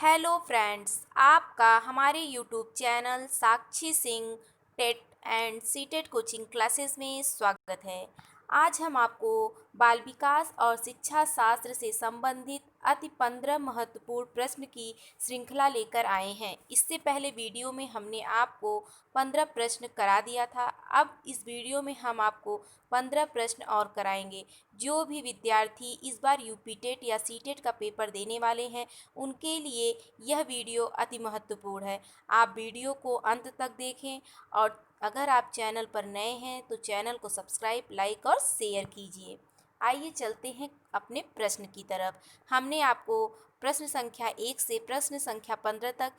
Hello friends, आपका हमारे YouTube channel Sakshi Singh TET and CTET coaching classes में स्वागत है। आज हम आपको बाल विकास और शिक्षा शास्त्र से संबंधित अति 15 महत्वपूर्ण प्रश्न की श्रृंखला लेकर आए हैं। इससे पहले वीडियो में हमने आपको 15 प्रश्न करा दिया था। अब इस वीडियो में हम आपको 15 प्रश्न और कराएंगे। जो भी विद्यार्थी इस बार यूपी टेट या सीटेट का पेपर देने वाले हैं, उनके लिए यह वीडियो अति महत्वपूर्ण है। आप वीडियो को अंत तक देखें और अगर आप चैनल पर नए हैं तो चैनल को सब्सक्राइब, लाइक और शेयर कीजिए। आइए चलते हैं अपने प्रश्न की तरफ। हमने आपको प्रश्न संख्या 1 से प्रश्न संख्या 15 तक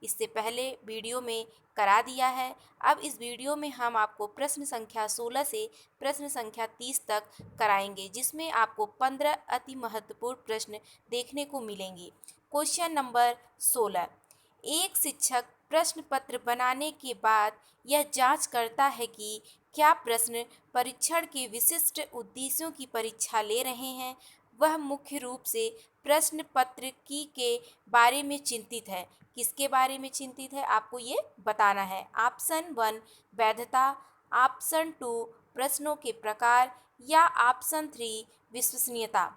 इससे पहले वीडियो में करा दिया है। अब इस वीडियो में हम आपको प्रश्न संख्या 16 से प्रश्न संख्या 30 तक कराएंगे, जिसमें आपको 15 अति महत्वपूर्ण प्रश्न देखने को मिलेंगे। Question number 16। एक शिक्षक प्रश्न पत्र बनाने के बाद यह जांच करता है कि क्या प्रश्न परीक्षण के विशिष्ट उद्देश्यों की परीक्षा ले रहे हैं। वह मुख्य रूप से प्रश्न पत्र की के बारे में चिंतित है। किसके बारे में चिंतित है, आपको ये बताना है। ऑप्शन 1 वैधता, ऑप्शन 2 प्रश्नों के प्रकार या ऑप्शन 3 विश्वसनीयता।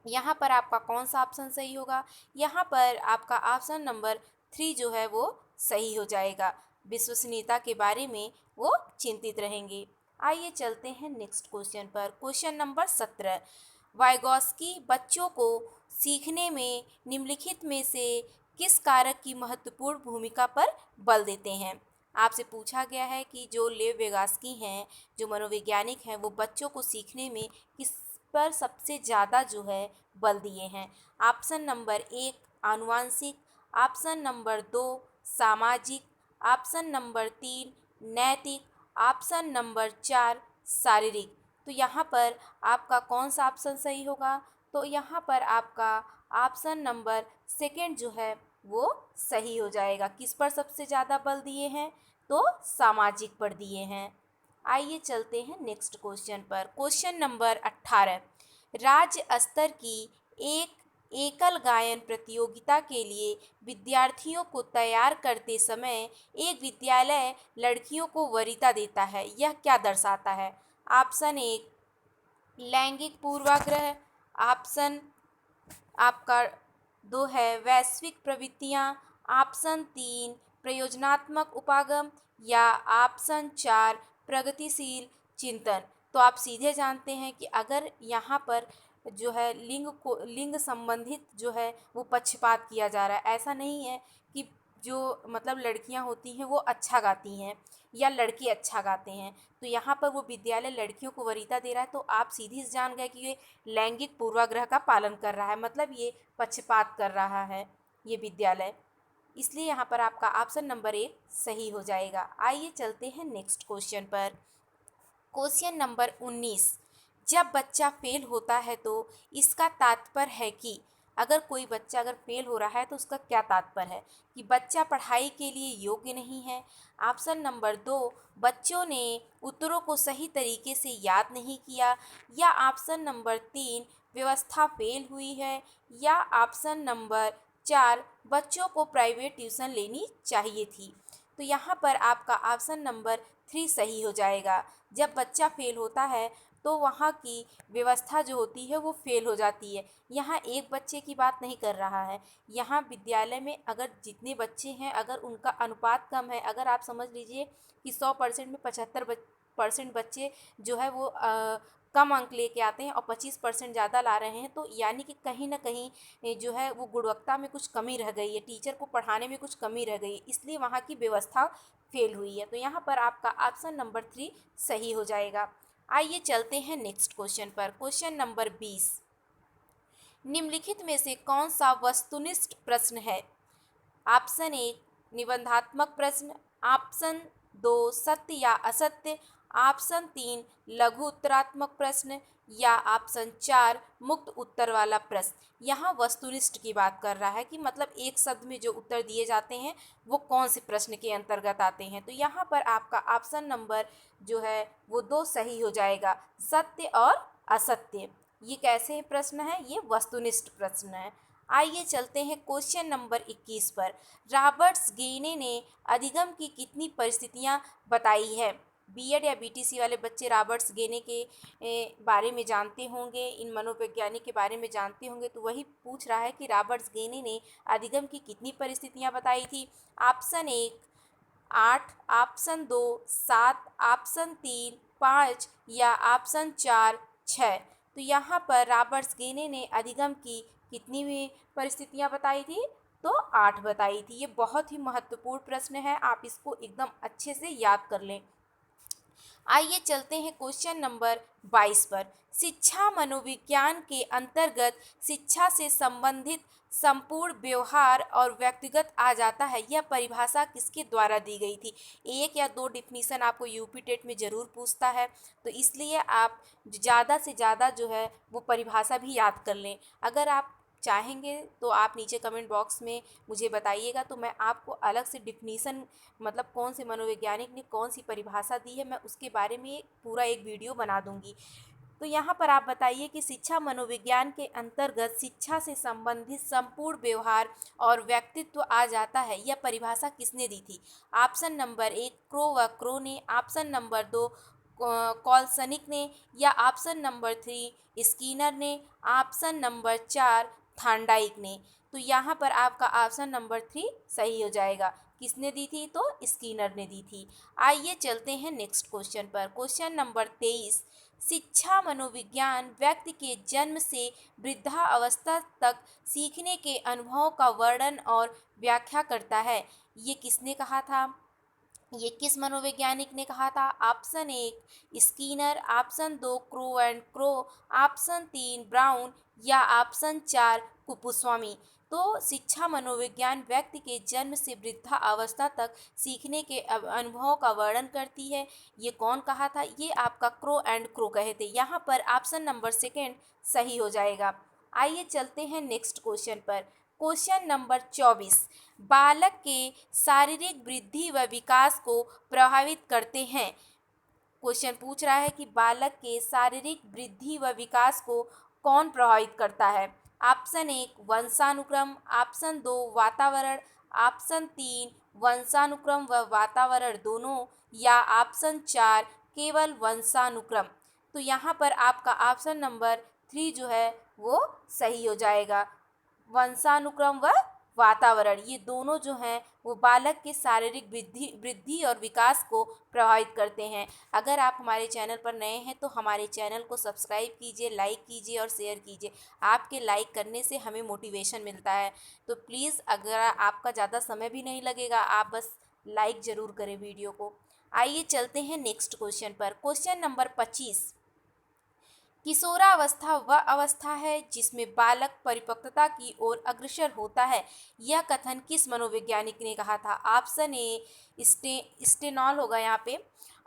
यहाँ पर आपका कौन सा ऑप्शन सही होगा? यहाँ पर आपका ऑप्शन नंबर 3 जो है वो सही हो जाएगा। विश्वसनीयता के बारे में वो चिंतित रहेंगे। आइए चलते हैं नेक्स्ट क्वेश्चन पर। Question number 17। वाइगॉस्की बच्चों को सीखने में निम्नलिखित में से किस कारक की महत्वपूर्ण भूमिका पर बल देते हैं। आपसे पूछा गया है कि जो लेव वेगास्की हैं, जो मनोवैज्ञानिक हैं, वो बच्चों को सीखने में किस पर सबसे ज़्यादा जो है बल दिए हैं। ऑप्शन नंबर 1 आनुवांशिक, ऑप्शन नंबर 2 सामाजिक, ऑप्शन नंबर 3 नैतिक, ऑप्शन नंबर 4 शारीरिक। तो यहाँ पर आपका कौन सा ऑप्शन सही होगा? तो यहाँ पर आपका ऑप्शन नंबर सेकंड जो है वो सही हो जाएगा। किस पर सबसे ज़्यादा बल दिए हैं? तो सामाजिक पर दिए हैं। आइए चलते हैं नेक्स्ट क्वेश्चन पर। Question number 18। राज्य स्तर की एक एकल गायन प्रतियोगिता के लिए विद्यार्थियों को तैयार करते समय एक विद्यालय लड़कियों को वरीयता देता है। यह क्या दर्शाता है? ऑप्शन 1 लैंगिक पूर्वाग्रह, ऑप्शन आपका 2 है वैश्विक प्रवृत्तियाँ, ऑप्शन 3 प्रयोजनात्मक उपागम या ऑप्शन 4 प्रगतिशील चिंतन। तो आप सीधे जानते हैं कि अगर यहाँ पर जो है लिंग संबंधित जो है वो पक्षपात किया जा रहा है। ऐसा नहीं है कि जो मतलब लड़कियां होती हैं वो अच्छा गाती हैं या लड़के अच्छा गाते हैं। तो यहाँ पर वो विद्यालय लड़कियों को वरीयता दे रहा है, तो आप सीधे से जान गए कि ये लैंगिक पूर्वाग्रह का पालन कर रहा है, मतलब ये पक्षपात कर रहा है ये विद्यालय। इसलिए यहाँ पर आपका ऑप्शन नंबर 1 सही हो जाएगा। आइए चलते हैं नेक्स्ट क्वेश्चन पर। Question number 19। जब बच्चा फेल होता है तो इसका तात्पर्य है कि अगर कोई बच्चा अगर फेल हो रहा है तो उसका क्या तात्पर्य है? कि बच्चा पढ़ाई के लिए योग्य नहीं है, ऑप्शन नंबर 2 बच्चों ने उत्तरों को सही तरीके से याद नहीं किया, या ऑप्शन नंबर 3 व्यवस्था फेल हुई है, या ऑप्शन नंबर 4 बच्चों को प्राइवेट ट्यूशन लेनी चाहिए थी। तो यहाँ पर आपका ऑप्शन नंबर 3 सही हो जाएगा। जब बच्चा फेल होता है तो वहाँ की व्यवस्था जो होती है वो फेल हो जाती है। यहाँ एक बच्चे की बात नहीं कर रहा है। यहाँ विद्यालय में अगर जितने बच्चे हैं, अगर उनका अनुपात कम है, अगर आप समझ लीजिए कि 100% में 75% बच्चे जो है वो कम अंक लेके आते हैं और 25% ज़्यादा ला रहे हैं, तो यानी कि कहीं ना कहीं जो है वो गुणवत्ता में कुछ कमी रह गई है, टीचर को पढ़ाने में कुछ कमी रह गई है, इसलिए वहाँ की व्यवस्था फेल हुई है। तो यहाँ पर आपका ऑप्शन नंबर 3 सही हो जाएगा। आइए चलते हैं नेक्स्ट क्वेश्चन पर। Question number 20। निम्नलिखित में से कौन सा वस्तुनिष्ठ प्रश्न है? ऑप्शन 1 निबंधात्मक प्रश्न, ऑप्शन 2 सत्य या असत्य, ऑप्शन 3 लघु उत्तरात्मक प्रश्न, या ऑप्शन 4 मुक्त उत्तर वाला प्रश्न। यहाँ वस्तुनिष्ठ की बात कर रहा है कि मतलब एक शब्द में जो उत्तर दिए जाते हैं वो कौन से प्रश्न के अंतर्गत आते हैं। तो यहाँ पर आपका ऑप्शन नंबर जो है वो 2 सही हो जाएगा, सत्य और असत्य। ये कैसे प्रश्न है? ये वस्तुनिष्ठ प्रश्न है। आइए चलते हैं क्वेश्चन नंबर 21 पर। रॉबर्ट्स गेने ने अधिगम की कितनी परिस्थितियां बताई है? बीएड या बीटीसी वाले बच्चे रॉबर्ट्स गेने के बारे में जानते होंगे, इन मनोवैज्ञानिक के बारे में जानते होंगे, तो वही पूछ रहा है कि रॉबर्ट्स गेने ने अधिगम की कितनी परिस्थितियां बताई थी। ऑप्शन 1 8, ऑप्शन 2 7, ऑप्शन 3 5 या ऑप्शन 4 6। तो यहाँ पर रॉबर्ट्स गेने ने अधिगम की कितनी भी परिस्थितियाँ बताई थी? तो 8 बताई थी। ये बहुत ही महत्वपूर्ण प्रश्न है, आप इसको एकदम अच्छे से याद कर लें। आइए चलते हैं क्वेश्चन नंबर 22 पर। शिक्षा मनोविज्ञान के अंतर्गत शिक्षा से संबंधित संपूर्ण व्यवहार और व्यक्तिगत आ जाता है। यह परिभाषा किसके द्वारा दी गई थी? एक या दो डिफिनीशन आपको यूपी टेट में ज़रूर पूछता है, तो इसलिए आप ज़्यादा से ज़्यादा जो है वो परिभाषा भी याद कर लें। अगर आप चाहेंगे तो आप नीचे कमेंट बॉक्स में मुझे बताइएगा, तो मैं आपको अलग से डिफिनीशन, मतलब कौन से मनोवैज्ञानिक ने कौन सी परिभाषा दी है, मैं उसके बारे में पूरा एक वीडियो बना दूंगी। तो यहाँ पर आप बताइए कि शिक्षा मनोविज्ञान के अंतर्गत शिक्षा से संबंधित संपूर्ण व्यवहार और व्यक्तित्व आ जाता है। यह परिभाषा किसने दी थी? ऑप्शन नंबर 1 क्रो व क्रो ने, ऑप्शन नंबर 2 कॉलसनिक ने, या ऑप्शन नंबर 3 स्कीनर ने, ऑप्शन नंबर 4 थांडाइक ने। तो यहाँ पर आपका ऑप्शन नंबर 3 सही हो जाएगा। किसने दी थी? तो स्कीनर ने दी थी। आइए चलते हैं नेक्स्ट क्वेश्चन पर। Question number 23। शिक्षा मनोविज्ञान व्यक्ति के जन्म से वृद्धावस्था तक सीखने के अनुभवों का वर्णन और व्याख्या करता है। ये किसने कहा था? ये किस मनोवैज्ञानिक ने कहा था? Option 1 Skinner, option 2 crow and crow, option 3 brown या ऑप्शन 4 कुपुस्वामी। तो शिक्षा मनोविज्ञान व्यक्ति के जन्म से वृद्धा अवस्था तक सीखने के अनुभवों का वर्णन करती है। ये कौन कहा था? ये आपका क्रो एंड क्रो कहे थे। यहाँ पर ऑप्शन नंबर 2 सही हो जाएगा। आइए चलते हैं नेक्स्ट क्वेश्चन पर। Question number 24। बालक के शारीरिक वृद्धि व विकास को प्रभावित करते हैं। क्वेश्चन पूछ रहा है कि बालक के शारीरिक वृद्धि व विकास को कौन प्रभावित करता है? ऑप्शन 1 वंशानुक्रम, ऑप्शन 2 वातावरण, ऑप्शन 3 वंशानुक्रम व वातावरण दोनों, या ऑप्शन 4 केवल वंशानुक्रम। तो यहाँ पर आपका ऑप्शन नंबर 3 जो है वो सही हो जाएगा। वंशानुक्रम व वातावरण, ये दोनों जो हैं वो बालक के शारीरिक वृद्धि और विकास को प्रभावित करते हैं। अगर आप हमारे चैनल पर नए हैं तो हमारे चैनल को सब्सक्राइब कीजिए, लाइक कीजिए और शेयर कीजिए। आपके लाइक करने से हमें मोटिवेशन मिलता है। तो प्लीज़, अगर आपका ज़्यादा समय भी नहीं लगेगा, आप बस लाइक ज़रूर करें वीडियो को। आइए चलते हैं नेक्स्ट क्वेश्चन पर। Question number 25। किशोरावस्था वह अवस्था है जिसमें बालक परिपक्वता की ओर अग्रसर होता है। यह कथन किस मनोवैज्ञानिक ने कहा था? ऑप्शन ए स्टेनॉल होगा यहाँ पे,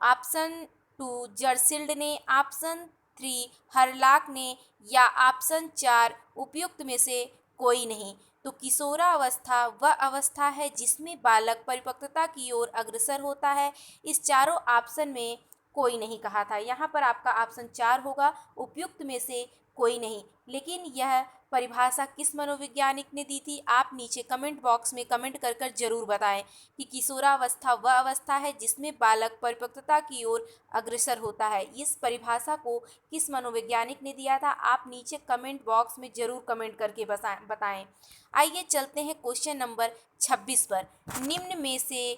ऑप्शन 2 जर्सिल्ड ने, ऑप्शन 3 हरलाक ने, या ऑप्शन 4 उपयुक्त में से कोई नहीं। तो किशोरावस्था वह अवस्था है जिसमें बालक परिपक्वता की ओर अग्रसर होता है। इस चारों ऑप्शन में कोई नहीं कहा था। यहाँ पर आपका ऑप्शन 4 होगा, उपयुक्त में से कोई नहीं। लेकिन यह परिभाषा किस मनोवैज्ञानिक ने दी थी? आप नीचे कमेंट बॉक्स में कमेंट कर कर जरूर बताएं कि किशोरावस्था वह अवस्था है जिसमें बालक परिपक्वता की ओर अग्रसर होता है। इस परिभाषा को किस मनोवैज्ञानिक ने दिया था? आप नीचे कमेंट बॉक्स में जरूर कमेंट करके बताएं। आइए चलते हैं क्वेश्चन नंबर 26 पर। निम्न में से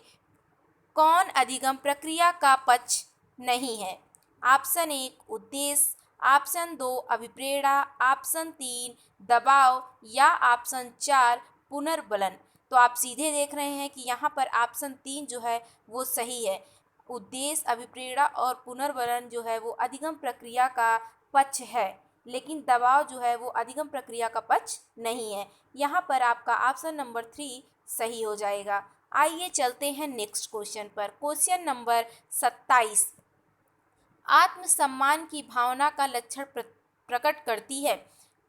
कौन अधिगम प्रक्रिया का पक्ष नहीं है? ऑप्शन 1 उद्देश्य, ऑप्शन 2 अभिप्रेरणा, ऑप्शन 3 दबाव, या ऑप्शन 4 पुनर्बलन। तो आप सीधे देख रहे हैं कि यहाँ पर ऑप्शन 3 जो है वो सही है। उद्देश्य, अभिप्रेरणा और पुनर्बलन जो है वो अधिगम प्रक्रिया का पक्ष है, लेकिन दबाव जो है वो अधिगम प्रक्रिया का पक्ष नहीं है। यहाँ पर आपका ऑप्शन नंबर 3 सही हो जाएगा। आइए चलते हैं नेक्स्ट क्वेश्चन पर। Question number 27। आत्मसम्मान की भावना का लक्षण प्रकट करती है।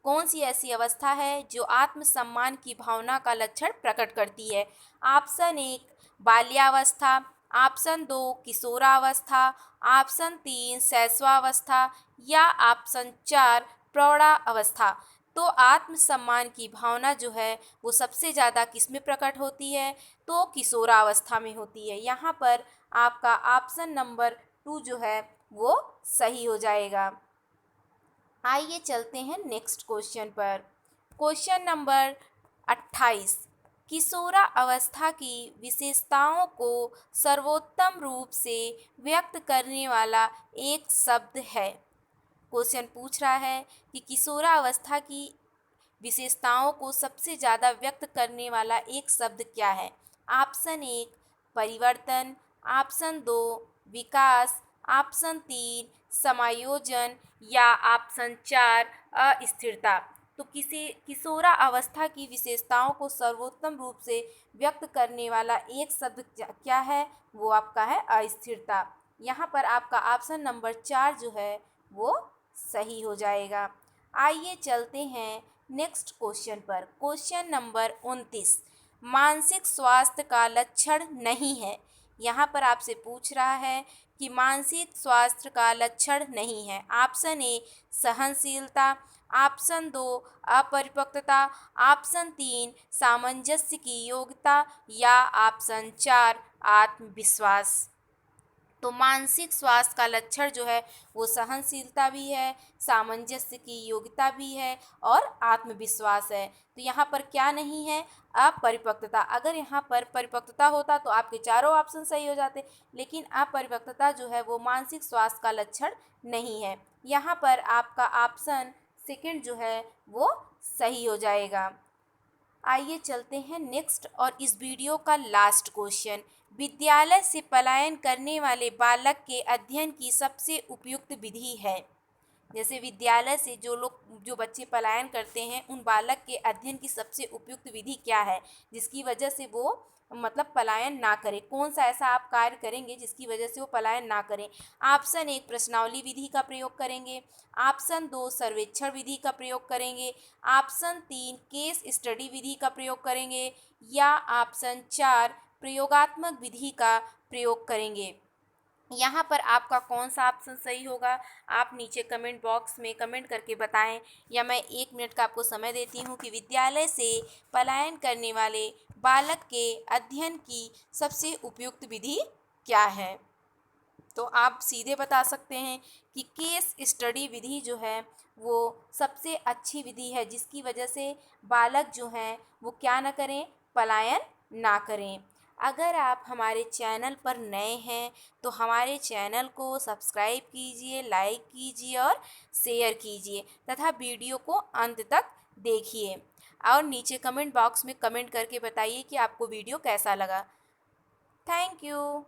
कौन सी ऐसी अवस्था है जो आत्मसम्मान की भावना का लक्षण प्रकट करती है? ऑप्शन 1 बाल्यावस्था, ऑप्शन 2 किशोरावस्था, ऑप्शन 3 शैशवावस्था, या ऑप्शन 4 प्रौढ़ावस्था। तो आत्मसम्मान की भावना जो है वो सबसे ज़्यादा किस में प्रकट होती है? तो किशोरावस्था में होती है। यहाँ पर आपका ऑप्शन नंबर 2 जो है वो सही हो जाएगा। आइए चलते हैं नेक्स्ट क्वेश्चन पर। Question number 28। किशोरा अवस्था की विशेषताओं को सर्वोत्तम रूप से व्यक्त करने वाला एक शब्द है। क्वेश्चन पूछ रहा है कि किशोरा अवस्था की विशेषताओं को सबसे ज़्यादा व्यक्त करने वाला एक शब्द क्या है? ऑप्शन 1 परिवर्तन, ऑप्शन 2 विकास, ऑप्शन 3 समायोजन या ऑप्शन 4 अस्थिरता। तो किसी किशोरा अवस्था की विशेषताओं को सर्वोत्तम रूप से व्यक्त करने वाला एक शब्द क्या है? वो आपका है अस्थिरता। यहाँ पर आपका ऑप्शन नंबर 4 जो है वो सही हो जाएगा। आइए चलते हैं नेक्स्ट क्वेश्चन पर। Question number 29। मानसिक स्वास्थ्य का लक्षण नहीं है। यहाँ पर आपसे पूछ रहा है कि मानसिक स्वास्थ्य का लक्षण नहीं है। ऑप्शन ए सहनशीलता, ऑप्शन 2 अपरिपक्वता, ऑप्शन 3 सामंजस्य की योग्यता या ऑप्शन 4 आत्मविश्वास। तो मानसिक स्वास्थ्य का लक्षण जो है वो सहनशीलता भी है, सामंजस्य की योग्यता भी है और आत्मविश्वास है। तो यहाँ पर क्या नहीं है? अपरिपक्वता। अगर यहाँ पर परिपक्वता होता तो आपके चारों ऑप्शन सही हो जाते, लेकिन अपरिपक्वता जो है वो मानसिक स्वास्थ्य का लक्षण नहीं है। यहाँ पर आपका ऑप्शन सेकंड जो है वो सही हो जाएगा। आइए चलते हैं नेक्स्ट और इस वीडियो का लास्ट क्वेश्चन। विद्यालय से पलायन करने वाले बालक के अध्ययन की सबसे उपयुक्त विधि है। जैसे विद्यालय से जो बच्चे पलायन करते हैं उन बालक के अध्ययन की सबसे उपयुक्त विधि क्या है, जिसकी वजह से वो मतलब पलायन ना करें? कौन सा ऐसा आप कार्य करेंगे जिसकी वजह से वो पलायन ना करें? ऑप्शन 1 प्रश्नावली विधि का प्रयोग करेंगे, ऑप्शन 2 सर्वेक्षण विधि का प्रयोग करेंगे, ऑप्शन 3 केस स्टडी विधि का प्रयोग करेंगे या ऑप्शन 4 प्रयोगात्मक विधि का प्रयोग करेंगे। यहाँ पर आपका कौन सा ऑप्शन सही होगा? आप नीचे कमेंट बॉक्स में कमेंट करके बताएं, या मैं 1 मिनट का आपको समय देती हूँ कि विद्यालय से पलायन करने वाले बालक के अध्ययन की सबसे उपयुक्त विधि क्या है। तो आप सीधे बता सकते हैं कि केस स्टडी विधि जो है वो सबसे अच्छी विधि है, जिसकी वजह से बालक जो हैं वो क्या ना करें? पलायन ना करें। अगर आप हमारे चैनल पर नए हैं तो हमारे चैनल को सब्सक्राइब कीजिए, लाइक कीजिए और शेयर कीजिए तथा वीडियो को अंत तक देखिए। और नीचे कमेंट बॉक्स में कमेंट करके बताइए कि आपको वीडियो कैसा लगा। Thank you.